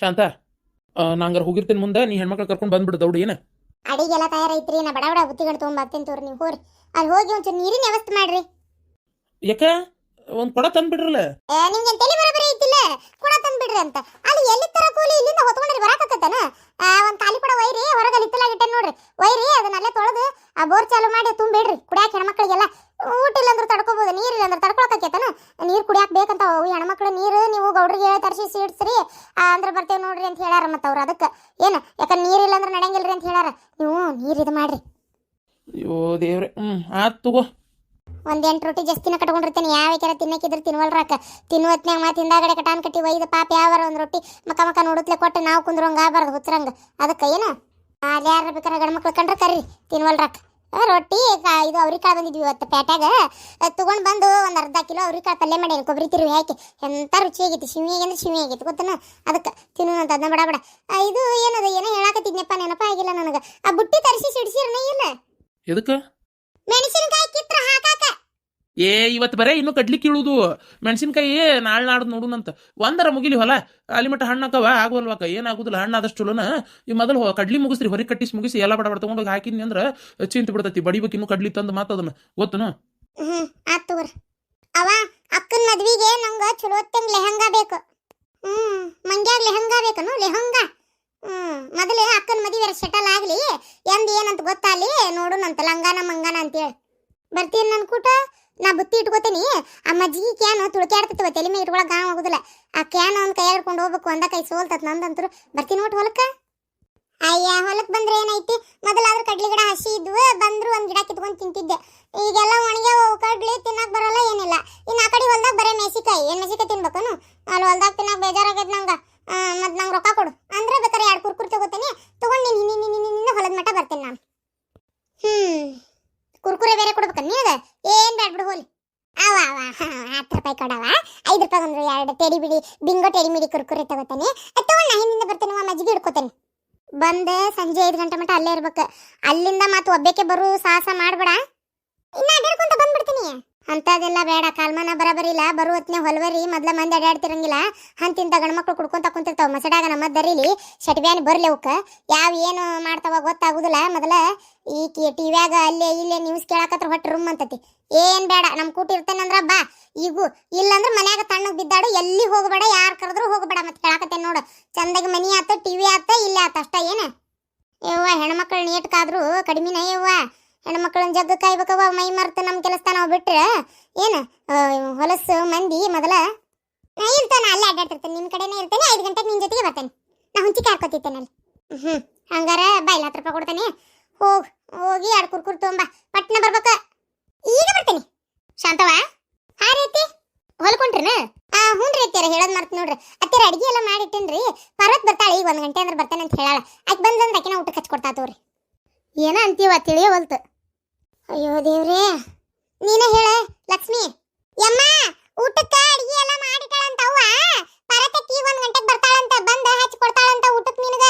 ಶಾಂತ ನಂಗಾರ ಹೋಗಿರ್ತೇನೆ ಮುಂದೆ ನೀ ಹೆಣ್ಮಕ್ಳು ಕರ್ಕೊಂಡು ಬಂದ್ಬಿಡು ದೌಡು ಏನು ಅಡಿಗೆಲ್ಲ ತಯಾರೈತ್ರಿ ನಾ ಬಡ ಬಡ ಬುತ್ತಿಗಳು ತೊಗೊಂಬರ್ತೇನೆ ತೋರಿ ನೀವು ಹೋರಿ ಅಲ್ಲಿ ಹೋಗಿ ಒಂಚೂರು ನೀರಿನ ವ್ಯವಸ್ಥೆ ಮಾಡ್ರಿ. ಯಾಕ ಒಂದು ಕೊಡ ತಂದ್ಬಿಡ್ರಲ್ಲ. ನಿಮ್ಗೆ ತಲೆ ಬರಬರಿ ಐತಿಲ್ಲ ಕೊಡ ತಂದ್ಬಿಡ್ರಿ ಅಂತ. ಅಲ್ಲಿ ಎಲ್ಲಿ ತರ ಕೂಲಿ ಇಲ್ಲಿಂದ ಹೊತ್ಕೊಂಡ್ರಿ ಬರಾಕತ್ತನ. ಒಂದ್ ಖಾಲಿ ಕೊಡ ಒಯ್ರಿ ಹೊರಗೆ ಇತ್ತಲಾಗಿಟ್ಟೆ ನೋಡ್ರಿ ಒಯ್ರಿ ಅದನ್ನೆಲ್ಲ ತೊಳೆದು ಆ ಬೋರ್ ಚಾಲು ಮಾಡಿ ತುಂಬಿಡ್ರಿ ಕುಡಿಯಾಕ ಹೆಣ್ಮಕ್ಳಿಗೆಲ್ಲ. ಊಟ ಇಲ್ಲ ಅಂದ್ರೆ ತಡ್ಕೋಬಹುದು ನೀರ್ ಇಲ್ಲ ಅಂದ್ರೆ ತಡ್ಕೊಳಕತ್ತನ. ನೀರ್ ಕುಡಿಯಾಕ ಬೇಕಂತ ಹೆಣ್ಮಕ್ಳು ನೀರು ನೀವು ಗೌಡ್ರಿಗೆ ತರಿಸಿ ಸಿಡ್ಸ್ರಿ ಅಂದ್ರೆ ಬರ್ತೇವೆ ನೋಡ್ರಿ ಅಂತ ಹೇಳ್ಯಾರ. ಮತ್ತ ಅವ್ರು ಅದಕ್ಕೆ ಏನು ಯಾಕಂದ್ರೆ ನೀರಿಲ್ಲ ಅಂದ್ರೆ ನಡೆಯಂಗಿಲ್ರಿ ಅಂತ ಹೇಳ್ಯಾರ. ನೀವು ನೀರ್ ಇದು ಮಾಡ್ರಿ. ಅಯ್ಯೋ ದೇವ್ರೆ ಆತ್ ತಗೋ. ಒಂದ್ 8 ರೊಟ್ಟಿ ಜಾಸ್ತಿನ ಕಟ್ಕೊಂಡಿರ್ತೇನೆ ಯಾವ್ಯಾರ ತಿನ್ನಕ್ಕಿದ್ರೆ ತಿನ್ವಲ್ರಾಕ ತಿನ್ನುವತ್ನ್ಯಾಗ ಮತ್ತೆ ಹಿಂದಾಗಡೆ ಕಟಾನ್ ಕಟ್ಟಿ ಒಯ್ದು ಪಾಪ ಯಾವಾರ ಒಂದ್ ರೊಟ್ಟಿ ಮಕ ಮಕ ನೋಡುತ್ತಲೆ ಕೊಟ್ಟು ನಾವು ಕುಂದ್ರಂಗ ಆಗಬಾರ್ದು ಹುಚ್ಚರಂಗ. ಅದಕ್ಕೆ ಏನು ಅಲ್ಲಿ ಯಾರು ಬೇಕಾರೆ ಗಂಡ್ಮಕ್ಳು ಕಂಡ್ರೆ ಕರ್ರಿ ತಿನ್ವಲ್ರಾಕ ರೊಟ್ಟಿ. ಇದು ಅವ್ರಿಕಾಳು ಬಂದಿದ್ವಿ ಇವತ್ತು ಪೇಟ್ಯಾಗ ತಗೊಂಡ್ ಬಂದು ಒಂದ್ ಅರ್ಧ ಕಿಲೋ ಅವ್ರಿಕಾಳು ಪಲ್ಯ ಮಾಡಿ ಕೊಬ್ಬರಿ ತಿರುವಿ ಹಾಕಿ ಎಂತ ರುಚಿ ಆಗೈತಿ. ಶಿವಿ ಅಂದ್ರೆ ಶಿವಿ ಆಗೈತಿ ಗೊತ್ತನ. ಅದಕ್ಕೆ ತಿನ್ನುವಂತ ಅದನ್ನ ಬಡ ಬಡ. ಇದು ಏನದು ಏನೋ ಹೇಳಾಕತ್ತಿದ್ನಪ್ಪ ನೆನಪ ಆಗಿಲ್ಲ ನನಗೆ. ಆ ಬುಟ್ಟಿ ತರಿಸಿ ಸಿಡಿಸಿರ್ನೇ ಇಲ್ಲ ಎದಕ್ಕೆ ಮೆಣಸಿನಕಾಯಿ ಕಿತ್ರ ಹಾಕಾಕ. ಇವತ್ತು ಬರೇ ಇನ್ನೂ ಕಡ್ಲಿಕ್ಕೆ ಇಳುದು ಮೆಣಸಿನ್ಕಾಯಿ ನಾಳೆ ನಾಡ್ದು ನೋಡುನಂತ. ಒಂದರ ಮುಗಿಲಿ ಹೊಲ ಅಲ್ಲಿ ಮಟ್ಟ ಹಣ್ಣಾಕವ ಆಗೋಲ್ವಾಕ ಏನಾಗುದಿಲ್ಲ. ಹಣ್ಣು ಆದಷ್ಟು ಚಲೋನ ಈ ಮೊದಲು ಕಡ್ಲಿ ಮುಗಿಸ್ರಿ ಹೊರಗೆ ಕಟ್ಟಿಸಿ ಮುಗಿಸಿ ಎಲ್ಲ ಬಡ ಬಡ ತಗೊಂಡೋಗಿ ಹಾಕಿನಿ ಅಂದ್ರೆ ಚಿಂತೆ ಬಿಡ್ತೈತಿ. ಬಡಿಬೇಕು ಇನ್ನೂ ಕಡ್ಲಿ ತಂದು ಮಾತದನ್ನ ಗೊತ್ತನು. ಆತ್ ತಗೋರಿ. ಅವ ಅಕ್ಕನ ಮದ್ವಿಗೆ ನಂಗ ಚಲೋತ್ತಂಗ್ ಲೆಹಂಗಾ ಬೇಕು. ಮಂಗ್ಯಾಗ ಲೆಹಂಗಾ ಬೇಕನು ಲೆಹಂಗಾ. ಮೊದಲೇ ಅಕ್ಕನ ಮದುವೆ ಸೆಟಲ್ ಆಗ್ಲಿ ಎಂದ್ ಏನಂತ ಗೊತ್ತಾಲಿ ನೋಡುನಂತ ಲಂಗಾನ ಮಂಗಾನ ಅಂತೇಳಿ. ಬರ್ತೀನಿ ನನ್ ಕೂಟ ನಾ ಬುತ್ತಿ ಇಟ್ಕೋತೀನಿ. ಆ ಮಜ್ಜಿಗೆ ಕ್ಯಾನ್ ತುಳ್ಕ್ಯಾಡ್ತೈತವ ತಲೆ ಮೇಲೆ ಇಟ್ಕೊಳಕ್ ಗಾಂವ್ ಆಗುದಿಲ್ಲ. ಆ ಕ್ಯಾನ್ ಒಂದ್ ಕೈ ಹಿಡ್ಕೊಂಡು ಹೋಗ್ಬೇಕು ಒಂದ ಕೈ ಸೋಲ್ತತ್ ನಂದಂತರು. ಬರ್ತೀನಿ ಒಟ್ಟು ಹೊಲಕ್ಕ. ಅಯ್ಯ ಹೊಲಕ್ ಬಂದ್ರೆ ಏನೈತಿ ಮೊದಲಾದ್ರೂ ಕಡ್ಲಿ ಗಿಡ ಹಸಿ ಇದ್ವು ಬಂದ್ರು ಒಂದ್ ಗಿಡ ಕಿತ್ಕೊಂಡ್ ತಿಂತಿದ್ದೆ. ಈಗೆಲ್ಲ ಒಣಗ್ಯಾವ ಕಡ್ಲಿ ತಿನ್ನಕ್ ಬರಲ್ಲ ಏನಿಲ್ಲ. ಇನ್ನು ಆ ಕಡೆ ಹೊಲ್ದಾಗ ಬರೇ ಮೆಸಿಕಾಯಿ ಏನ್ ಮೆಸಿಕಾಯಿ ತಿನ್ಬೇಕನು. ಅಲ್ಲಿ ಹೊಲ್ದಾಗ ತಿನ್ನಕ್ ಬೇಜಾರಾಗೈತ್ ನಂಗ. ಮತ್ ನಂಗೆ ರೊಕ್ಕ ಕೊಡು ಅಂದ್ರೆ ಬೇಕಾರೆ 2 ಕುರ್ಕುರಿ ತಗೋತೀನಿ ತಗೊಂಡು ನಿನ್ನ ಹೊಲದ ಮಟ್ಟ ಬರ್ತೇನೆ ನಾನು. ಕುರ್ಕುರೆ ಬೇರೆ ಕೊಡ್ಬೇಕ ನೀದ ಏನ್ ಬ್ಯಾಡ್ ಬಿಡು ಹೋಲಿ. ಅವ 10 ರೂಪಾಯಿ ಕೊಡವ 5 ರೂಪಾಯಿ ಅಂದ್ರೆ 2 ಟೆಡಿ ಬಿಡಿ ಬಿಂಗೋ ಟೆಡಿ ಮಿಡಿ ಕುರ್ಕುರೆ ತಗೋತಾನೆ. ತಗೊಂಡು ನಾ ಹಿಂದಿಂದ ಬರ್ತೇನೆ ಮಜ್ಜಿಗೆ ಹಿಡ್ಕೋತೇನೆ. ಬಂದೆ ಸಂಜೆ 5 ಗಂಟೆ ಮಟ್ಟ ಅಲ್ಲೇ ಇರ್ಬೇಕು. ಅಲ್ಲಿಂದ ಮತ್ತೆ ಒಬ್ಬಕ್ಕೆ ಬರು ಸಾಹಸ ಮಾಡ್ಬೇಡ. ಇನ್ನ ಅಡ್ಯಾಡ್ಕೊಂತ ಬಂದ್ಬಿಡ್ತೀನಿ. ಅಂತದೆಲ್ಲ ಬೇಡ. ಕಾಲ್ಮಾನ ಬರಬರಿ ಇಲ್ಲ. ಬರು ಹೊತ್ನೆ ಹೊಲ್ವರಿ ಮೊದ್ಲ ಮಂದಿ ಅಡ್ಯಾಡ್ತಿರಂಗಿಲ್ಲ. ಅಂತಿಂತ ಗಂಡ್ಮಕ್ಳು ಕುಡ್ಕೊಂತ ಕುಂತಿರ್ತಾವ ಮಸಡಾಗ ನಮ್ಮ ದರಿಲಿ ಶಟ್ಬ್ಯಾನಿ ಬರ್ಲಿ ಅವಕ್ಕ ಯಾವ ಏನು ಮಾಡ್ತಾವ ಗೊತ್ತಾಗುದಿಲ್ಲ. ಮೊದಲ ಈ ಟಿವ್ಯಾಗ ಅಲ್ಲೇ ಇಲ್ಲೇ ನ್ಯೂಸ್ ಕೇಳಾಕತ್ರ ಹೊಟ್ಟೆ ರುಮ್ ಅಂತತಿ. ಏನ್ ಬೇಡ ನಮ್ ಕೂಟಿರ್ತೇನಂದ್ರ ಬಾ ಈಗೂ ಇಲ್ಲಂದ್ರ ಮನ್ಯಾಗ ತಣ್ಣಗ್ ಬಿದ್ದಾಡು ಎಲ್ಲಿ ಹೋಗಬೇಡ ಯಾರು ಕರೆದ್ರು ಹೋಗಬೇಡ. ಮತ್ತೆ ಕೇಳಾಕತ್ತೇನ್ ನೋಡು ಚಂದಾಗಿ ಮನಿ ಆತ ಟಿವಿ ಆತ ಇಲ್ಲೇ ಆತ ಅಷ್ಟ. ಏನ ಯವ್ವ ಹೆಣ್ಮಕ್ಳು ನೀಟ್ಕಾದ್ರು ಕಡಿಮಿನ ಯವ್ವ. ಹೆಣ್ಮಕ್ಳನ್ನ ಜಗ್ಗ ಕಾಯ್ಬೇಕವ ಮೈ ಮರ್ತ ನಮ್ ಕೆಲಸ ನಾವು ಬಿಟ್ರೆ ಏನು ಹೊಲಸು ಮಂದಿ. ಮೊದಲ ನಾ ಇರ್ತಾನೆ ಅಲ್ಲೇ ಅಡ್ಡಾಡ್ತಿರ್ತೇನೆ ನಿಮ್ ಕಡೆನೇ ಇರ್ತೇನೆ. 5 ಗಂಟೆಗೆ ನಿನ್ ಜೊತೆಗೆ ಬರ್ತೇನೆ. ನಾ ಹುಂಚಿಕೆ ಹಾಕೋತಿರ್ತೇನೆ ಅಲ್ಲಿ. ಹಂಗಾರ ಬಾಯ್ 10 ರೂಪಾಯಿ ಕೊಡ್ತೇನೆ. ಹೋಗಿ 2 ಕುರ್ಕುರಿ ತೊಂಬ ಪಟ್ನ ಬರ್ಬೇಕ. ಈಗ ಬರ್ತೇನೆ ಶಾಂತವ. ಹಾ ರೀತಿ ಹೊಲ್ಕೊಂಡ್ರಿನ. ಹ್ಞೂ ರೀ ಅತ್ಯಾರ ಹೇಳೋದ್ ಮರ್ತ ನೋಡ್ರಿ. ಅತ್ಯಾರ ಅಡಿಗೆ ಎಲ್ಲ ಮಾಡಿಟ್ಟೇನ್ರಿ. ಪರ್ವತ್ ಬರ್ತಾಳೆ ಈಗ 1 ಗಂಟೆ ಅಂದ್ರೆ ಬರ್ತೇನೆ ಅಂತ ಹೇಳಾಳ. ಆಕೆ ಬಂದಂದ್ರೆ ಆಕಿನ ಊಟಕ್ಕೆ ಹಚ್ಕೊಡ್ತಾ ತೋರಿ. ಏನ ಅಂತೀವ ತಿಳಿಯವಲ್ತು. ಅಯ್ಯೋ ದೇವ್ರೇ ನೀನ ಹೇಳ ಲಕ್ಷ್ಮಿ. ಯಮ್ಮ ಊಟಕ್ಕ ಅಡಿಗೆ ಎಲ್ಲ ಮಾಡಿಟ್ಟಾಳಂತ ಅವ್ವ. ಪರತಕ್ಕಿ 1 ಗಂಟೆಗೆ ಬರ್ತಾಳಂತ ಬಂದ ಹಚ್ಚಿ ಕೊಡ್ತಾಳಂತ ಊಟಕ್ಕೆ ನಿನಗ.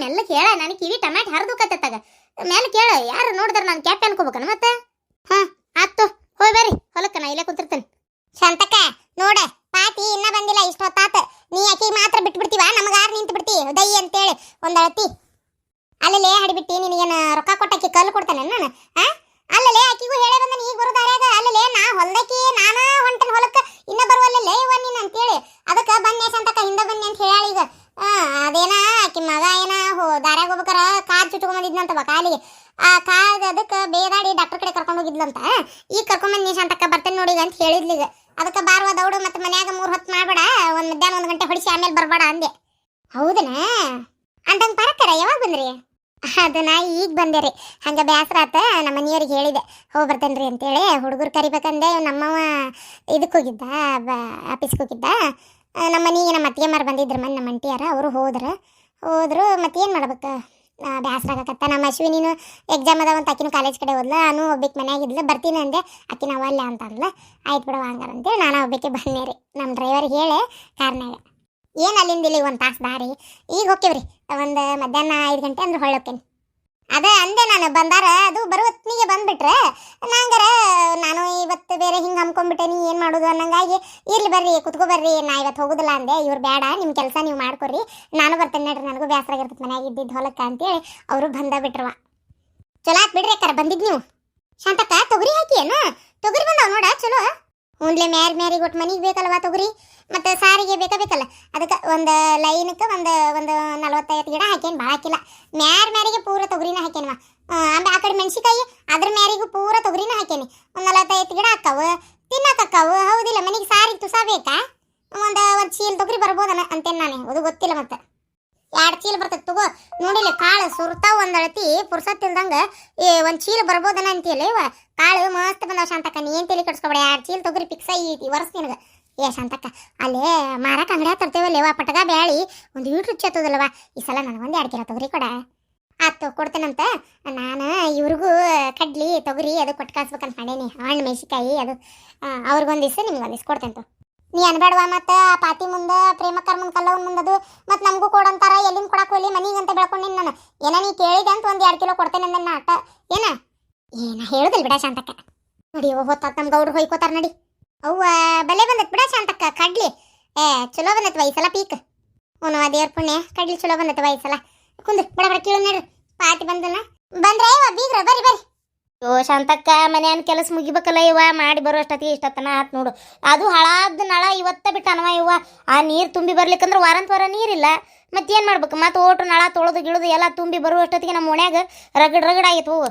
ಮೆಲ್ಲ ಕೇಳ ನನಗೆ ಕಿವಿ ಟಮಾಟೆ ಹರಿದುಕತ್ತಾಗ ಮೆಲ್ಲ ಕೇಳ. ಯಾರು ನೋಡಿದ್ರ ನಾನು ಕ್ಯಾಪ್ ಅನ್ಕೋಬೇಕನ ಮತ್ತೆ. ಆತು ಹೋಯ್ ಬರ್ರಿ ಹೊಲಕ್ಕ ನಾ ಇಲ್ಲೇ ಕುಂತಿರ್ತೇನೆ. ಶಾಂತಕ್ಕ ನೋಡ ಪಾತಿ ಇನ್ನ ಬಂದಿಲ್ಲ ಇಷ್ಟೊತ್ತಾತ. ನೀ ಆಕಿಗೆ ಮಾತ್ರ ಬಿಟ್ಬಿಡ್ತೀವ ನಮಗಾರು ನಿಂತು ಬಿಡ್ತಿ ದೈ ಅಂತೇಳಿ ಒಂದ್ ಅಳತಿ. ಅಲ್ಲೇ ಹಡಿಬಿಟ್ಟಿ ನಿನಗೇನು ರೊಕ್ಕ ಕೊಟ್ಟಾಕಿ ಕಲ್ಲು ಕೊಡ್ತಾನೆ ನಾನು. ಅಲ್ಲೇ ಆಕಿಗೂ ಹೇಳೇ ಬಂದನ ಈಗ ಬರೋ ದಾರ್ಯಾಗ. ಅಲ್ಲೇ ನಾ ಹೊಲ್ದಕಿ ನಾನಾ ಹೊಂಟನ್ ಹೊಲಕ್ಕ ಇನ್ನ ಬರುವಲ್ಲೇ ಇವ ನೀನ್ ಅಂತೇಳಿ ಅದಕ್ಕೆ ಬನ್ನಿ ಶಾಂತಕ್ಕ ಹಿಂದೆ ಬನ್ನಿ ಅಂತ ಹೇಳ ಈಗ. ಅದೇನ ಆಕಿ ಮಗ ಏನ ದಾರ್ಯಾಗ ಹೋಗ್ಬೇಕಾರ ಕಾರ್ ಚುಟ್ಕೊಂಬಂದಿದ್ನಂತವ ಕಾಲಿಗೆ. ಆ ಕಾದ ಅದಕ್ಕೆ ಬೇದಾಡಿ ಡಾಕ್ಟರ್ ಕಡೆ ಕರ್ಕೊಂಡು ಹೋಗಿದ್ಲಂತ. ಈಗ ಕರ್ಕೊಂಬಂದಿ ಶಾಂತಕ್ಕ ಬರ್ತೇನೆ ನೋಡಿ ಅಂತ ಹೇಳಿದ್ಲಿಗ. ಅದಕ್ಕೆ ಬಾರ್ವ ದೌಡು ಮತ್ತೆ ಮನ್ಯಾಗ 3 ಹೊತ್ತು ಮಾಡ್ಬೇಡ. ಮಧ್ಯಾಹ್ನ 1 ಗಂಟೆ ಹೊಡಿಸಿ ಆಮೇಲೆ ಬರ್ಬೇಡ ಅಂದೆ. ಹೌದನ ಅಂತಂಗೆ ಬರಕ್ಕಾರ ಯಾವಾಗ ಬಂದ್ರಿ. ಅದನ್ನ ಈಗ ಬಂದೆ ರೀ. ಹಂಗೆ ಬೇಸರ ಆತ ನಮ್ಮ ಮನೆಯವ್ರಿಗೆ ಹೇಳಿದೆ ಹೋಗಿ ಬರ್ತೇನೆ ರೀ ಅಂತೇಳಿ. ಹುಡುಗರು ಕರಿಬೇಕಂದೆ ನಮ್ಮವ ಇದಕ್ಕೆ ಹೋಗಿದ್ದ ಆಫೀಸ್ಗೆ ಹೋಗಿದ್ದ. ನಮ್ಮ ಮನೆಗೆ ನಮ್ಮ ಅತ್ತಿಗೆ ಮಾರು ಬಂದಿದ್ರು ಮನೆ ನಮ್ಮ ಅಂಟಿಯಾರ ಅವರು ಹೋದ್ರು ಮತ್ತೇನು ಮಾಡ್ಬೇಕು ಬೇಸರ ಆಗಕತ್ತ. ನಮ್ಮ ಅಶ್ವಿನಿನು ಎಕ್ಸಾಮ್ ಅದಾವಂತ ಆಕಿನೂ ಕಾಲೇಜ್ ಕಡೆ ಹೋದ್ಲ. ನಾನು ಒಬ್ಬಕ್ಕೆ ಮನ್ಯಾಗಿದ್ಲು ಬರ್ತೀನಿ ಅಂದೆ. ಆಕಿನ ಅವಲ್ಲ ಅಂತ ಅಂದ್ಲ. ಆಯ್ತು ಬಿಡವ ಹಂಗಾರಂತೇಳಿ ನಾನು ಒಬ್ಬಕ್ಕೆ ಬಂದೆ ರೀ. ನಮ್ಮ ಡ್ರೈವರ್ಗೆ ಹೇಳಿ ಕಾರ್ನಾಗ ಏನು ಅಲ್ಲಿಂದ ಇಲ್ಲಿ 1 ತಾಸು ದಾರಿ. ಈಗ ಹೋಗ್ತೇವ್ರಿ ಒಂದು ಮಧ್ಯಾಹ್ನ 5 ಗಂಟೆ ಅಂದ್ರೆ ಹೊಳ್ಳೋಕೇನಿ. ಅದ ಅಂದೆ ನಾನು ಬಂದಾರ ಅದು ಬರೋ ಹೊತ್ತಿಗೆ ಬಂದ್ಬಿಟ್ರೆ ನಂಗಾರ ನಾನು ಇವತ್ತು ಬೇರೆ ಹಿಂಗೆ ಹಮ್ಕೊಂಡ್ಬಿಟ್ಟೆ ಏನು ಮಾಡೋದು ಅನ್ನಂಗಾಗಿ ಇರ್ಲಿ ಬರ್ರಿ ಕುತ್ಕೋ ಬರ್ರಿ ನಾ ಇವತ್ತು ಹೋಗುದಿಲ್ಲ ಅಂದೆ ಇವ್ರು ಬೇಡ ನಿಮ್ಮ ಕೆಲಸ ನೀವು ಮಾಡ್ಕೊರಿ ನಾನು ಬರ್ತೇನೆ ನೋಡ್ರಿ ನನಗೂ ಬೇಸರ ಆಗಿರ್ತದೆ ಮನ್ಯಾಗ ಇದ್ದಿದ್ದು ಹೊಲಕ್ಕೆ ಅಂತೇಳಿ ಅವರು ಬಂದ ಬಿಟ್ರವ ಚಲೋ ಆತ್ ಬಿಡ್ರಿ ಅಕ್ಕಾರ ಬಂದಿದ್ದು ನೀವು ಶಾಂತಕ್ಕ ತೊಗರಿ ಹಾಕಿ ಏನು ತೊಗರಿ ಬಂದಾವ ನೋಡ ಚಲೋ ಹುಣ್ಲೆ ಮ್ಯಾರಿಗೆ ಒಟ್ಟು ಮನಿಗೆ ಬೇಕಲ್ವಾ ತೊಗರಿ ಮತ್ತು ಸಾರಿಗೆ ಬೇಕಲ್ಲ ಅದಕ್ಕೆ ಒಂದು ಲೈನಕ್ಕೆ ಒಂದು 40-50 ಗಿಡ ಹಾಕೇನು ಭಾಳ ಹಾಕಿಲ್ಲ ಮ್ಯಾರಿಗೆ ಪೂರ ತೊಗರಿನ ಹಾಕೇನವ ಆಮೇಲೆ ಆ ಕಡೆ ಮೆಣಸಿಕಾಯಿ ಅದ್ರ ಮ್ಯಾರಿಗೂ ಪೂರ ತೊಗರಿನ ಹಾಕೇನಿ ಒಂದು 40-50 ಗಿಡ ಹಾಕಾವು ತಿನ್ನಕ್ಕಾವು ಹೌದಿಲ್ಲ ಮನೆಗೆ ಸಾರಿಗೆ ತುಸ ಬೇಕಾ ಒಂದು ಚೀಲ ತೊಗರಿ ಬರ್ಬೋದನ ಅಂತೇನು ನಾನು ಅದು ಗೊತ್ತಿಲ್ಲ ಮತ್ತೆ 2 ಚೀಲ ಬರ್ತದೆ ತಗೋ ನೋಡಿಲ್ಲ ಕಾಳು ಸುರ್ತಾವ ಒಂದು ಅಳತಿ ಪುರ್ಸತ್ ಇಲ್ದಂಗೆ ಒಂದು ಚೀಲ ಬರ್ಬೋದನ ಅಂತೀಯಲ್ಲ ಇವ ಕಾಳು ಮಸ್ತ್ ಬಂದಾವ ಶಾಂತಕ್ಕ ನೀ ಏನು ತಲೆ ಕಟ್ಸ್ಕೊಬೇಡ 2 ಚೀಲ ತೊಗರಿ ಪಿಕ್ಸ್ ಐತಿ ವರ್ಷ ನಿನಗೆ ಶಾಂತಕ್ಕ ಅಲ್ಲೇ ಮಾರಕ್ಕೆ ಅಂಗಡಿಯಾಗ ತರ್ತೇವಲ್ಲೇವ ಪಟಗ ಬ್ಯಾಳಿ ಒಂದು ಈಟು ರುಚಿ ಹತ್ತದಲ್ವ ಈ ಸಲ ನನಗೆ ಒಂದು 2 ಕಿಲೋ ತೊಗರಿ ಕೊಡ ಆತು ಕೊಡ್ತೇನಂತ ನಾನು ಇವ್ರಿಗೂ ಕಡ್ಲಿ ತೊಗರಿ ಅದು ಕೊಟ್ಟು ಕಳ್ಸ್ಬೇಕಂತ ಮಾಡೇನಿ ಹಣ್ಣು ಮೆಣಸಿಕಾಯಿ ಅದು ಅವ್ರಿಗೊಂದು ದಿವಸ ನಿಮ್ಗೆ ದಿವಸ ಕೊಡ್ತೇನೆ ನೀ ಅನ್ಬೇಡವಾ ಮತ್ತು ಆ ಪಾತಿ ಮುಂದೆ ಪ್ರೇಮಕ್ಕರ ಮುಂದೆ ಕಲ್ಲವನ್ ಮುಂದದು ಮತ್ತು ನಮಗೂ ಕೊಡಂತಾರ ಎಲ್ಲಿಂದ ಕೊಡಕ್ಕೆ ಹೋಗ್ಲಿ ಮನೆಗಂತ ಬೆಳ್ಕೊಂಡಿನಿ ನಾನು ಏನ ನೀ ಕೇಳಿದೆ ಅಂತ ಒಂದು 2 ಕಿಲೋ ಕೊಡ್ತೇನೆ ಅಂದ ನಾ ಆಟ ಏನ ಹೇಳುದಿಲ್ಲ ಬಿಡ ಶಾಂತಕ್ಕ ನೋಡಿ ಹೊತ್ತ ನಮ್ಮ ಗೌಡ್ರು ಹೊಯ್ಕೋತಾರ ನಡಿ ಅವ್ವ ಬಲೆ ಬಂದತ್ ಬಿಡ ಶಾಂತಕ್ಕ ಕಡ್ಲಿ ಚಲೋ ಬಂದತ್ವ ಈ ಸಲ ಪೀಕ್ ಅವನು ದೇವ್ರ ಪುಣ್ಯ ಕಡ್ಲಿ ಚಲೋ ಬಂದತ್ವ ಈ ಸಲ ಕುಂದ್ರ ಬಡ ಕೇಳು ನೋಡ್ರಿ ಪಾತಿ ಬಂದನ ಬಂದ್ರೆ ಬೀಗ್ರ ಬರ್ರಿ ಶಾಂತಕ್ಕ ಮನ್ಯಾನ ಕೆಲಸ ಮುಗಿಬೇಕಲ್ಲ ಇವ ಮಾಡಿ ಬರೋ ಅಷ್ಟೊತ್ತಿಗೆ ಇಷ್ಟತ್ತನ ಆತ್ ನೋಡು ಅದು ಹಳಾದ ನಳ ಇವತ್ತ ಬಿಟ್ಟನವ ಇವ ಆ ನೀರು ತುಂಬಿ ಬರ್ಲಿಕ್ಕಂದ್ರೆ ವಾರ ನೀರಿಲ್ಲ ಮತ್ತೇನು ಮಾಡ್ಬೇಕು ಮತ್ತೆ ಓಟು ನಳ ತೊಳೆದು ಗಿಳದು ಎಲ್ಲ ತುಂಬಿ ಬರೋ ಅಷ್ಟೊತ್ತಿಗೆ ನಮ್ಮ ಓಣ್ಯಾಗ ರಗಡ್ ಆಗಿತ್ತು ಹೂವು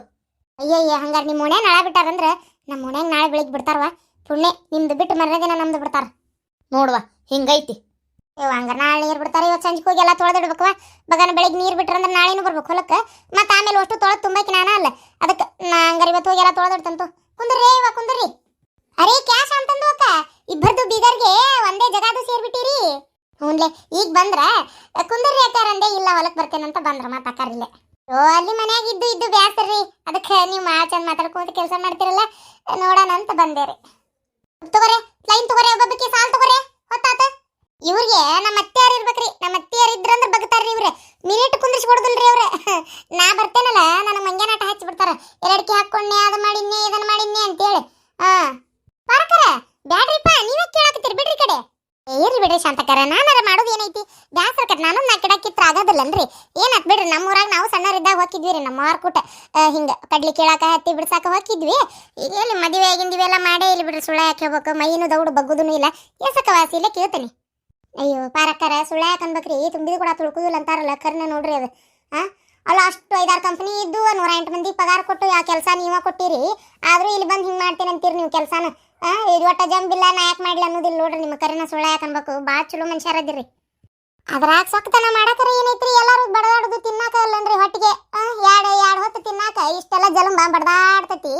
ಅಯ್ಯಯ್ಯ ಹಂಗಾರೆ ನಿಮ್ಮ ಓಣ್ಯಾಗ ನಾಳೆ ಬಿಟ್ಟಾರಂದ್ರೆ ನಮ್ಮ ಓಣ್ಯಾಗ ನಾಳೆ ಬೆಳಿಗ್ಗೆ ಬಿಡ್ತಾರವ ಪುಣ್ಯ ನಿಮ್ದು ಬಿಟ್ಟು ಮರನೇ ದಿನ ನಮ್ದು ಬಿಡ್ತಾರ ನೋಡುವ ಹಿಂಗೈತಿ ಹಂಗಾರೆ ನಾಳೆ ನೀರು ಬಿಡ್ತಾರೆ ಇವತ್ತು ಸಂಜೆಗೆ ಹೋಗಿ ಎಲ್ಲ ತೊಳೆದಿಡ್ಬೇಕವ ಬಗನ ಬೆಳಿಗ್ಗೆ ನೀರು ಬಿಟ್ರಂದ್ರೆ ನಾಳೆನೂ ಬರ್ಬೇಕು ಹೊಲಕ್ಕೆ ಮತ್ತೆ ಆಮೇಲೆ ಅಷ್ಟು ತೊಳೆದು ತುಂಬಾಕಿ ನಾನ ಅಲ್ಲ ಅದಕ್ಕೆ ಹಂಗಾರೆ ಇವತ್ತು ಹೋಗಿ ಎಲ್ಲ ತೊಳೆದಿಡ್ತಂತು ಕುಂದ್ರಿ ಇವ ಕುಂದ್ರಿ ಅರೇ ಕ್ಯಾಶ್ ಅಂತಂದು ಅಕ್ಕ ಇಬ್ಬರದು ಬೀಗರ್ಗೆ ಒಂದೇ ಜಗಾದು ಸೇರ್ಬಿಟ್ಟಿರಿ ಹ್ಞೂನ್ಲೆ ಈಗ ಬಂದ್ರ ಕುಂದರ್ರಿ ಅಕ್ಕಾರಂದೆ ಇಲ್ಲ ಹೊಲಕ್ಕೆ ಬರ್ತೇನಂತ ಬಂದ್ರ ಮತ್ತೆ ಅಕ್ಕಾರಿಲ್ಲೇ ಅಲ್ಲಿ ಮನ್ಯಾಗ ಇದ್ದು ಬ್ಯಾಸ್ರಿ ಅದಕ್ಕೆ ನೀವು ಚಂದ ಮಾತಾಡ್ಕೊಂತ ಕೆಲಸ ಮಾಡ್ತಿರಲ್ಲ ನೋಡೋಣ ಅಂತ ಬಂದೆ ರೀ ತಗೋರೆ ಲೈನ್ ತಗೋರೆ ಒಬ್ಬೊಬ್ಬಕ್ಕೆ ಸಾಲ್ ತಗೋರೆ ಹೊತ್ತಾತ ಇವ್ರಿಗೆ ನಮ್ಮ ಅತ್ತೆಯಾರು ಇರ್ಬೇಕ್ರಿ ನಮ್ಮ ಅತ್ತೆಯಾರು ಇದ್ರಂದ್ರೆ ಬಗ್ತಾರ್ರಿ ಇವ್ರೆ ಮಿನಿಟ್ ಕುಂದ್ರಿಸ್ಕೊಡುದಿಲ್ರಿ ಅವ್ರೆ ನಾ ಬರ್ತೇನಲ್ಲ ನನಗೆ ಮಂಗ್ಯಾನಾಟ ಹಚ್ಚಿಬಿಡ್ತಾರ ಎರಡ್ಕಿ ಹಾಕೊಂಡೆ ಅದು ಮಾಡಿನ್ನೆ ಇದನ್ನ ಮಾಡಿನ್ನೆ ಅಂತೇಳಿ ಪಾರಕರ ಬ್ಯಾಡ್ರಿಪ್ಪ ನೀವೇ ಕೇಳಾಕತ್ತೀರಿ ಬಿಡ್ರಿ ಕಡೆ ಇರ್ಲಿ ಬಿಡ್ರಿ ಶಾಂತಕರ ನಾನಾರ ಮಾಡೋದು ಏನೈತಿ ಬ್ಯಾಸರ್ಕತ್ ನಾನು ನಾ ಕಿಡಕ್ಕಿತ್ರ ಆಗೋದಿಲ್ಲನ್ರಿ ಏನಾತ್ ಬಿಡ್ರಿ ನಮ್ಮೂರಾಗ ನಾವು ಸಣ್ಣರಿದ್ದಾಗ ಹೋಗಿದ್ವಿ ರೀ ನಮ್ಮ ಮಾರ್ಕೂಟ ಹಿಂಗೆ ಕಡ್ಲಿ ಕೇಳಾಕ ಹತ್ತಿ ಬಿಡ್ಸಾಕ ಹೋಗಿದ್ವಿ ಈಗ ಎಲ್ಲಿ ಮದುವೆ ಆಗಿಂದಿವಿ ಎಲ್ಲ ಮಾಡೇ ಇಲ್ಲಿ ಬಿಡ್ರಿ ಸುಳ್ಳ ಯಾಕೆ ಹೇಳ್ಬೇಕು ಮೈನು ದೌಡು ಬಗ್ಗುದೂ ಇಲ್ಲ ಏಸಕ ವಾಸಿ ಇಲ್ಲ ಕೇಳ್ತೀನಿ ಅಯ್ಯೋ ಪಾರಕ್ಕರ ಸುಳ್ಳ ಯಾಕೆ ಅನ್ಬೇಕ್ರಿ ತುಂಬಿದ ಕೂಡ ತುಳ್ಕುದಿಲ್ಲ ಅಂತಾರಲ್ಲ ಕರ್ನ ನೋಡ್ರಿ ಅದು ಅಲ್ಲ ಅಷ್ಟು 5-6 ಕಂಪ್ನಿ ಇದ್ದು 108 ಮಂದಿ ಪಗಾರ ಕೊಟ್ಟು ಯಾವ ಕೆಲಸ ನೀವ ಕೊಟ್ಟಿರಿ ಆದ್ರೂ ಇಲ್ಲಿ ಬಂದು ಹಿಂಗೆ ಮಾಡ್ತೀನಿ ಅಂತೀರಿ ನೀವು ಕೆಲಸನ ಇದು ಒಟ್ಟ ಜಂಬಿಲ್ಲ ನಾ ಯಾಕೆ ಮಾಡ್ಲಿ ಅನ್ನೋದಿಲ್ಲ ನೋಡ್ರಿ ನಿಮ್ಮ ಕರಿನ ಸುಳ್ಳ ಯಾಕೆ ಅನ್ಬೇಕು ಭಾಳ ಚಲೋ ಮನುಷ್ಯರದಿರಿ ಅದ್ರಾಗ ಸೊಕ್ಕತನ ಮಾಡಾಕರ ಏನೈತ್ರಿ ಎಲ್ಲಾರು ಬಡದಾಡುದು ತಿನ್ನಾಕ ಅಲ್ಲನ್ರಿ ಹೊಟ್ಟಿಗೆ ಎರಡು ಹೊತ್ತು ತಿನ್ನಾಕ ಇಷ್ಟೆಲ್ಲ ಜಲಂಬ ಬಡದಾಡ್ತತಿ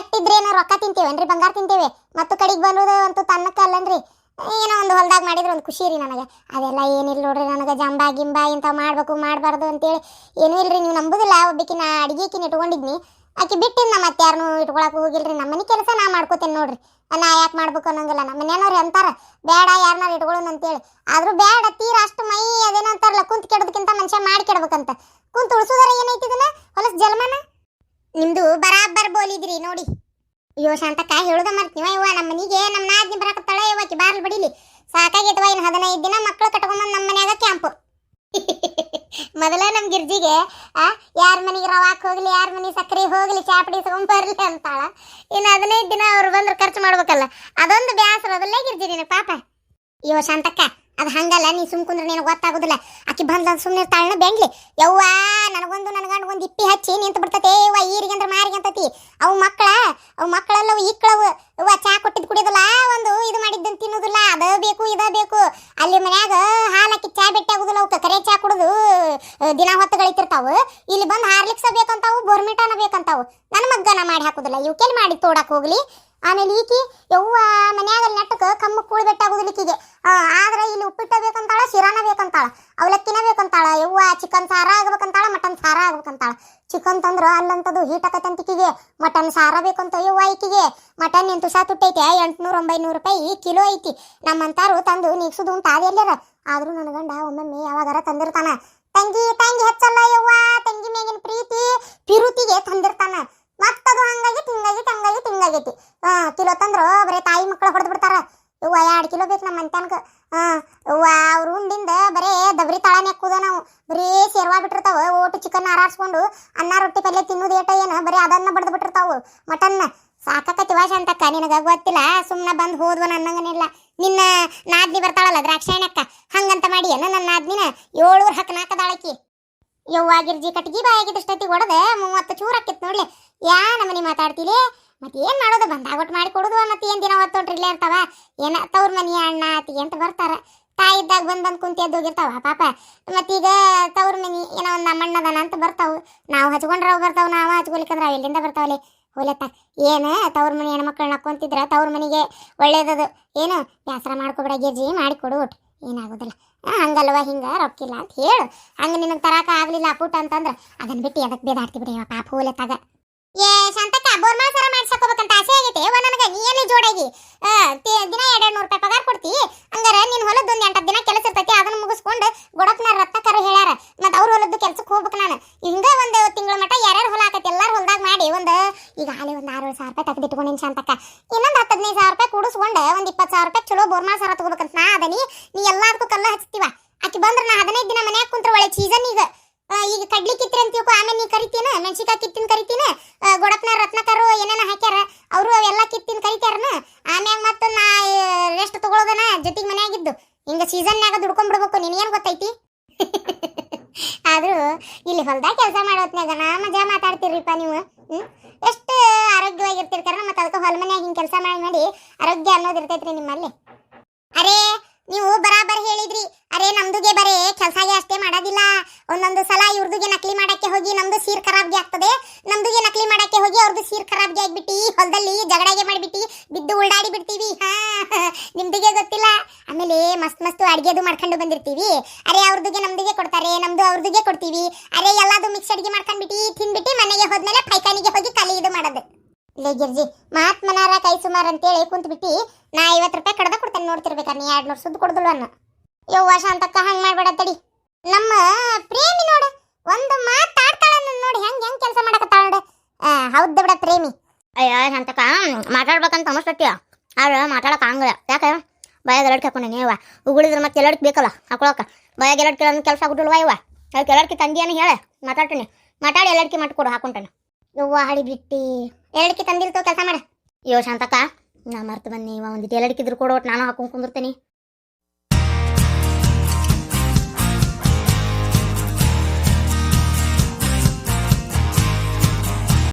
ಎಟ್ಟಿದ್ರೇನು ರೊಕ್ಕ ತಿಂತೇವೇನ್ರಿ ಬಂಗಾರ ತಿಂತೇವೆ ಮತ್ತು ಕಡೆಗೆ ಬರೋದು ಅಂತೂ ತನ್ನಕ್ಕ ಅಲ್ಲನ್ರಿ ಏನೋ ಒಂದು ಹೊಲ್ದಾಗ ಮಾಡಿದ್ರೆ ಒಂದು ಖುಷಿ ರೀ ನನಗೆ ಅದೆಲ್ಲ ಏನಿಲ್ಲ ನೋಡ್ರಿ ನನಗೆ ಜಂಬ ಗಿಂಬ ಇಂಥವು ಮಾಡಬೇಕು ಮಾಡಬಾರ್ದು ಅಂತೇಳಿ ಏನೂ ಇಲ್ರಿ ನೀವು ನಂಬುದಿಲ್ಲ ಒಬ್ಬಕಿನ ಅಡಿಗೆಕಿನ ಇಟ್ಕೊಂಡಿದ್ನಿ ಆಕೆ ಬಿಟ್ಟಿನ ನಮ್ಮ ಮತ್ತೆ ಯಾರನ್ನೂ ಇಟ್ಕೊಳಕ್ಕೆ ಹೋಗಿಲ್ರಿ ನಮ್ಮ ಮನೆ ಕೆಲಸ ನಾ ಮಾಡ್ಕೋತೇನೆ ನೋಡ್ರಿ ನಾ ಯಾಕೆ ಮಾಡ್ಬೇಕು ಅನ್ನೋಂಗಿಲ್ಲ ನಮ್ಮ ಮನೆಯವ್ರು ಅಂತಾರ ಬೇಡ ಯಾರನ್ನಾರು ಇಟ್ಕೊಳ್ಳೋಣ ಅಂತೇಳಿ ಆದ್ರೂ ಬೇಡ ತೀರ ಅಷ್ಟು ಮೈ ಅದೇನೋ ಅಂತಾರಲ್ಲ ಕುಂತ್ ಕೆಡೋದಕ್ಕಿಂತ ಮನುಷ್ಯ ಮಾಡಿ ಕೆಡ್ಬೇಕಂತ ಕುಂತ್ ಉಳಿಸೋದಾರ ಏನೈತಿ ಇದನ್ನ ಹೊಲಸ್ ಜಲಮಾನ ನಿಮ್ದು ಬರಾಬರ್ ಬೋಲಿದ್ರಿ ನೋಡಿ ಅಯ್ಯೋ ಶಾಂತಕ್ಕ ಹೇಳುದ ಮರ್ತೀವ ಇವ ನಮ್ಮ ಮನೆಗೆ ನಮ್ಮ ನಾದ್ನಿ ಬರಾಕತ್ತಾಳ ಇವಕ್ಕೆ ಬಾರ್ಲ್ ಬಡಿಲಿ ಸಾಕಾಗೈತವ ಇನ್ನು 15 ದಿನ ಮಕ್ಕಳು ಕಟ್ಕೊಂಬಂದು ನಮ್ಮ ಮನ್ಯಾಗ ಕ್ಯಾಂಪು ಮೊದಲ ನಮ್ಮ ಗಿರ್ಜಿಗೆ ಯಾರ ಮನೆಗೆ ರವಾಕ್ ಹೋಗ್ಲಿ ಯಾರ ಮನೆ ಸಕ್ಕರೆ ಹೋಗ್ಲಿ ಚಾಪಡಿ ತಗೊಂಬರ್ಲಿ ಅಂತಾಳ ಇನ್ನು 15 ದಿನ ಅವ್ರು ಬಂದ್ರೆ ಖರ್ಚು ಮಾಡ್ಬೇಕಲ್ಲ ಅದೊಂದು ಬ್ಯಾಸರ ಅದಲ್ಲೇ ಗಿರ್ಜಿ ನೀನು ಪಾಪ ಅಯ್ಯೋ ಶಾಂತಕ್ಕ ಅದು ಹಂಗಲ್ಲ ನೀ ಸುಮ್ಕುಂದ್ರೆ ನಿನಗೆ ಗೊತ್ತಾಗೋದಿಲ್ಲ ಆಕಿ ಬಂದ ಸುಮ್ಮನೆ ತಾಳನ ಬೆಂಗ್ಲಿ ಯವ್ವ ನನಗೊಂದು ಇಪ್ಪಿ ಹಚ್ಚಿ ನಿಂತು ಬಿಡ್ತತೆ ಯವ್ವ ಈರಿಗಂದ್ರೆ ಮಾರಿಗಂತತಿ ಅವು ಮಕ್ಕಳೆಲ್ಲವು ಇಕ್ಕಳವು ಯವ್ವ ಚಾ ಕೊಟ್ಟಿದ್ದು ಕುಡಿಯೋದಿಲ್ಲ ಒಂದು ಇದು ಮಾಡಿದ್ದಂತ ತಿನ್ನೋದಿಲ್ಲ ಅದ ಬೇಕು ಇದ ಬೇಕು ಅಲ್ಲಿ ಮನ್ಯಾಗ ಹಾಲಕ್ಕಿ ಚಾ ಬೆಟ್ಟಿ ಆಗೋದಿಲ್ಲ ಅವಕ್ಕೆ ಕರೆ ಚಾ ಕುಡಿದು ದಿನ ಹೊತ್ತು ಗಳಿತಿರ್ತಾವು ಇಲ್ಲಿ ಬಂದು ಹಾರ್ಲಿಕ್ಸ ಬೇಕಂತಾವು ಬೋರ್ಮಿಟಾನ ಬೇಕಂತಾವು ನನ್ನ ಮಗ್ಗನ ಮಾಡಿ ಹಾಕೋದಿಲ್ಲ ಇವಕ್ಕೆಲ್ಲಿ ಮಾಡಿ ತೋಡಕ್ಕೆ ಹೋಗ್ಲಿ ಆಮೇಲೆ ಈಕಿ ಯವ್ವ ಮನ್ಯಾಗ ನೆಟ್ಟಕ್ಕೆ ಕಮ್ಮು ಕೂಳಿ ಬೆಟ್ಟಾಗೋದಿಲ್ಲ ಈಕಿಗೆ ಆದ್ರೆ ಇಲ್ಲಿ ಉಪ್ಪಿಟ್ಟ ಬೇಕಂತಾಳ ಶಿರಾನ ಬೇಕಂತಾಳ ಅವಲಕ್ಕಿನ ಬೇಕಂತಾಳ ಯವ್ವ ಚಿಕನ್ ಸಾರ ಆಗ್ಬೇಕಂತಾಳ ಮಟನ್ ಸಾರ ಆಗ್ಬೇಕಂತಾಳ ಚಿಕನ್ ತಂದ್ರ ಅಲ್ಲಂತದು ಹೀಟಕತ್ತಂತಿಕಿಗೆ ಮಟನ್ ಸಾರ ಬೇಕಂತ ಯವ್ವ ಈಕಿಗೆ ಮಟನ್ ಎಂಟು ಸಾ ತುಟ್ಟೈತೆ 800-900 ರೂಪಾಯಿ ಕಿಲೋ ಐತಿ ನಮ್ಮಂತಾರು ತಂದು ನೀಗ್ಸುದು ಉಂಟು ಅದೆಲ್ಲರ ಆದ್ರೂ ನನ್ನ ಗಂಡ ಒಮ್ಮೊಮ್ಮೆ ಯಾವಾಗಾರ ತಂದಿರ್ತಾನ ತಂಗಿ ತಂಗಿ ಹೆಚ್ಚಲ್ಲ ಯವ್ವ, ತಂಗಿ ಮೇಗಿನ ಪ್ರೀತಿ ಪಿರುತಿಗೆ ತಂದಿರ್ತಾನ. ಮತ್ತದು ಹಂಗಾಗೈತಿ ಹಿಂಗಾಗೈತಿ. ಕಿಲೋ ತಂದ್ರ ಬರೀ ತಾಯಿ ಮಕ್ಕಳು ಹೊಡೆದ್ ಬಿಡ್ತಾರ. ಇವ್ವ 2 ಕಿಲೋ ಬೇಕು ನಮ್ಮ ಮಂತ್ಯಾನ್ಕ. ಅವ್ವ ಅವ್ರ ಉಂಡಿಂದ ಬರೇ ದಬ್ರಿ ತಾಳನೆ ಹಾಕುದ ನಾವು. ಬರೀ ಸೇರ್ವಾ ಬಿಟ್ಟಿರ್ತಾವ. ಓಟು ಚಿಕನ್ ಹಾರಾಡ್ಸ್ಕೊಂಡು ಅನ್ನ ರೊಟ್ಟಿ ಪಲ್ಯ ತಿನ್ನೋದು ಏಟ ಏನ ಬರೀ ಅದನ್ನ ಬಡ್ದು ಬಿಟ್ಟಿರ್ತಾವು. ಮಟನ್ ಸಾಕಕತ್ತಿವ ಶಾಂತಕ್ಕ, ನಿನಗ ಗೊತ್ತಿಲ್ಲ. ಸುಮ್ಮನೆ ಬಂದು ಹೋದ್ವ ಅನ್ನಂಗನಿಲ್ಲ. ನಿನ್ನ ನಾದ್ನಿ ಬರ್ತಾಳಲ್ಲ ದ್ರಾಕ್ಷಾಯಣಕ್ಕ, ಹಂಗಂತ ಮಾಡಿ ನನ್ನ ನಾದ್ನಿನ 7 ಹಾಕನಾಕದಾಳಕಿ. ಯವ್ವ ಗಿರ್ಜಿ ಕಟ್ಗಿ ಬಾಯಾಗಿದ್ದಷ್ಟೈತಿ ಹೊಡೆದೆ 30 ಚೂರ್ ಹಾಕಿತ್ ನೋಡ್ಲಿ. ಯಾ ನಮ್ಮನಿ ಮಾತಾಡ್ತೀಲಿ. ಮತ್ತೆ ಏನ್ ಮಾಡೋದು, ಬಂದಾಗೊಟ್ಟು ಮಾಡಿ ಕೊಡುದು. ಮತ್ತೆ ಏನ್ ದಿನ ಹೊತ್ತೊಂಟ್ರಿ ಇಲ್ಲೇ ಇರ್ತಾವ. ಏನ ತವ್ರ ಮನಿ ಅಣ್ಣ ಅತ್ತಿಗೆ ಅಂತ ಬರ್ತಾರ. ತಾಯಿ ಇದ್ದಾಗ ಬಂದ್ ಕುಂತಿ ಎದ್ದು ಹೋಗಿರ್ತಾವ ಪಾಪ. ಮತ್ತೀಗ ತವ್ರ ಮನಿ ಏನೋ ಒಂದು ನಮ್ಮಣ್ಣದನ ಅಂತ ಬರ್ತಾವು. ನಾವು ಹಚ್ಕೊಂಡ್ರ ಅವು ಬರ್ತಾವ, ನಾವು ಹಚ್ಕೊಲಿಕ್ಕಂದ್ರ ಅವು ಎಲ್ಲಿಂದ ಬರ್ತಾವಲ್ಲಿ ಹೋಲತ್ತ. ಏನು ತವ್ರ ಮನಿ ಹೆಣ್ಮಕ್ಳನ್ನ ಹಾಕೊಂತಿದ್ರ ತವ್ರ ಮನಿಗೆ ಒಳ್ಳೇದದು. ಏನು ಬ್ಯಾಸರ ಮಾಡ್ಕೊಬೇಡ ಗಿರ್ಜಿ, ಮಾಡಿ ಕೊಡು ಒಟ್ಟು, ಏನಾಗೋದಿಲ್ಲ. ಹಂಗಲ್ವ ಹಿಂಗ ರೊಕ್ಕಿಲ್ಲ ಅಂತ ಹೇಳು. ಹಂಗ ನಿನಗೆ ತರಾಕ ಆಗ್ಲಿಲ್ಲ ಪುಟ್ ಅಂತಂದ್ರ ಅದನ್ನ ಬಿಟ್ಟು ಎದಕ್ ಬೇದಾಡ್ತಿ ಬಿಡಿ ಪಾಪ ಹೋಲತ್ತಾಗ. ಏ ಶಾಂತಕ್ಕ, ಬೋರ್ಮಾ ಸರ ಮಾಡ್ಸಕೋಬೇಕಂತ ಆಸೆ ಆಗೈತೆ ನನಗೆ. ನೀ ಎಲ್ಲಿ ಜೋಡಾಗಿ ದಿನ 200 ರೂಪಾಯಿ ಪಗಾರ ಕೊಡ್ತಿ. ಹಂಗಾರ ನಿನ್ ಹೊಲದ ಒಂದು 8 ದಿನ ಕೆಲಸ ಇರ್ತೈತಿ. ಅದನ್ನ ಮುಗಿಸ್ಕೊಂಡು ಗೊಡಪ್ನ ರತ್ನಕರು ಹೇಳ್ಯಾರ. ಮತ್ತೆ ಅವ್ರ ಹೊಲದ್ದು ಕೆಲ್ಸಕ್ಕೆ ಹೋಗ್ಬೇಕು ನಾನು. ಹಿಂಗ ಒಂದು ತಿಂಗಳ ಮಟ್ಟ ಯಾರ್ಯಾರು ಹೊಲ ಆಕತಿ ಎಲ್ಲಾರು ಹೊಲದಾಗ ಮಾಡಿ ಈಗ ಹಾಲಿ ಒಂದು 6-7 ಸಾವಿರ ರೂಪಾಯಿ ತೆಗೆದಿಟ್ಕೊಂಡಿನಿ ಶಾಂತಕ್ಕ. ಇನ್ನೊಂದು 10-15 ಸಾವಿರ ರೂಪಾಯಿ ಕೂಡಿಸ್ಕೊಂಡು ಒಂದು 20 ಸಾವಿರ ರೂಪಾಯಿ ಚಲೋ ಬೋರ್ಮಾ ಸರ ತಗೋಬೇಕಂತ ನಾ ಅದನಿ. ನೀ ಎಲ್ಲದಕ್ಕೂ ಕಲ್ಲ ಹಚ್ತೀವ. ಆಕಿ ಬಂದ್ರೆ ನಾ 15 ದಿನ ಮನ್ಯಾಗ ಕುಂತ್ರ ಒಳ್ಳೆ ಸೀಸನ್. ಈಗ ಕಡ್ಲಿ ಕಿತ್ರಿ ಅಂತೀವಪ್ಪ, ಆಮೇಲೆ ನೀ ಕರಿತೀನ ಮೆಣಸಿಕಾಯಿ ಕಿತ್ತಿನ ಕರಿತೀನ. ಗೊಡಪ್ನ ರತ್ನಕರು ಏನೇನ ಹಾಕ್ಯಾರ ಅವರು ಅವೆಲ್ಲ ಕಿತ್ತಿನ ಕರಿತಾರನ. ಆಮ್ಯಾಗ ಮತ್ತೆ ನಾ ರೆಸ್ಟ್ ತಗೊಳ್ಳೋದನ ಜೊತೆಗೆ ಮನ್ಯಾಗಿದ್ದು. ಹಿಂಗ ಸೀಸನ್ಯಾಗ ದುಡ್ಕೊಂಡ್ಬಿಡ್ಬೇಕು. ನಿನಗೇನು ಗೊತ್ತೈತಿ? ಆದ್ರೂ ಇಲ್ಲಿ ಹೊಲ್ದಾಗ ಕೆಲಸ ಮಾಡೋತ್ನಾಗ ನಾ ಮಜಾ ಮಾತಾಡ್ತಿರ್ರಿಪ್ಪ ನೀವು. ಎಷ್ಟು ಆರೋಗ್ಯವಾಗಿರ್ತಿರ್ತಾರ. ಮತ್ತೆ ಅದಕ್ಕೆ ಹೊಲ ಮನ್ಯಾಗ ಹಿಂಗೆ ಕೆಲಸ ಮಾಡಿ ಆರೋಗ್ಯ ಅನ್ನೋದು ಇರ್ತೈತ್ರಿ ನಿಮ್ಮಲ್ಲಿ. ಅರೇ ನೀವು ಬರಾಬರ್ ಹೇಳಿದ್ರಿ. ಅರೇ ನಮ್ದುಗೆ ಬರೇ ಕೆಲಸಾಗೆ ಅಷ್ಟೇ ಮಾಡೋದಿಲ್ಲ. ಒಂದೊಂದು ಸಲ ಇವ್ರದುಗೆ ನಕಲಿ ಮಾಡಕ್ಕೆ ಹೋಗಿ ನಮ್ದು ಸೀರ್ ಖರಾಬ್ಗೆ ಆಗ್ತದೆ. ನಮ್ದುಗೆ ನಕಲಿ ಮಾಡಕ್ಕೆ ಹೋಗಿ ಅವ್ರದ್ದು ಸೀರ್ ಖರಾಬ್ಗೆ ಆಗ್ಬಿಟ್ಟು ಹೊಲದಲ್ಲಿ ಜಗಳಾಗೆ ಮಾಡಿಬಿಟ್ಟು ಬಿದ್ದು ಉಳ್ಳಾಡಿ ಬಿಡ್ತೀವಿ. ನಿಮ್ದಿಗೆ ಗೊತ್ತಿಲ್ಲ. ಆಮೇಲೆ ಮಸ್ತ್ ಅಡಿಗೆದು ಮಾಡ್ಕೊಂಡು ಬಂದಿರ್ತೀವಿ. ಅರೆ ಅವ್ರದುಗೆ ನಮ್ದಿಗೆ ಕೊಡ್ತಾರೆ, ನಮ್ದು ಅವ್ರದುಗೆ ಕೊಡ್ತೀವಿ. ಅರೆ ಎಲ್ಲದು ಮಿಕ್ಸ್ ಅಡಿಗೆ ಮಾಡ್ಕೊಂಡ್ಬಿಟ್ಟು ತಿನ್ಬಿಟ್ಟು ಮನೆಗೆ ಹೋದ್ಮೇಲೆ ಪೈಖಾನಿಗೆ ಹೋಗಿ ಖಾಲಿ ಇದು ಮಾಡೋದು. ಲೇ ಗಿರ್ಜಿ, ಮನಾರ ಕೈ ಸುಮಾರು ಅಂತೇಳಿ ಕುಂತ್ಬಿಟ್ಟು ನಾ 50 ರೂಪಾಯಿ ಕಡ್ದ ಕೊಡ್ತೇನೆ. ನೋಡ್ತಿರ್ಬೇಕಾರೆ ನೀ 200 ಸುದ್ದು ಕೊಡುದಿಲ್ವನ್ನ. ಯವ್ವ ಶಾಂತಕ್ಕ, ಹಂಗೆ ಮಾಡ್ಬೇಡ ತಡಿ. ನಮ್ಮ ಪ್ರೇಮಿ ನೋಡು ಒಂದು ಮಾತಾಡ್ತಾಳ ನೋಡಿ, ಹೆಂಗ್ ಕೆಲಸ ಮಾಡಕತ್ತಾಳ ನೋಡು. ಹೌದು ಬಿಡ ಪ್ರೇಮಿ. ಅಯ್ಯ ಶಾಂತಕ್ಕ, ಮಾತಾಡ್ಬೇಕಂತ ಅನಿಸ್ತೈತಿ. ಆದ್ರೆ ಮಾತಾಡಕ್ ಹಂಗ ಯಾಕೆ ಬಯಾಗ ಎಲ್ಲಡ್ಕೆ ಹಾಕೊಂಡೆ ನೀವ ಉಗುಳಿದ್ರೆ ಮತ್ತೆ ಎಲ್ಲಡ್ಕೆ ಬೇಕಲ್ಲ ಹಾಕೊಳಕ. ಬಯಾಗ ಎಲ್ಲಡ್ಕೆ ಕೆಲಸ ಆಗುದಿಲ್ವಾ ಇವ? ಅದಕ್ಕೆ ಎಲ್ಲಡ್ಕೆ ತಂದಿಯನ್ನು ಹೇಳ ಮಾತಾಡ್ತೀನಿ. ಮಾತಾಡಿ ಎಲ್ಲಡ್ಕೆ ಮಾಡ್ಕೊಡು ಹಾಕೊಂತಾನೆ. ಯವ್ವ ಹಾಡಿ ಬಿಟ್ಟಿ ಎಲ್ಲಡ್ಕೆ ತಂದಿರ್ತವ ಕೆಲಸ ಮಾಡ. ಯೋ ಶಾಂತಕ್ಕ, ನಾ ಮರ್ತು ಬನ್ನಿ. ಒಂದಿಟ್ಟು ಎಲ್ಲಡ್ಕಿದ್ರು ಕೊಡು, ನಾನು ಹಾಕೊಂಡ್ ಕುಂದಿರ್ತೀನಿ.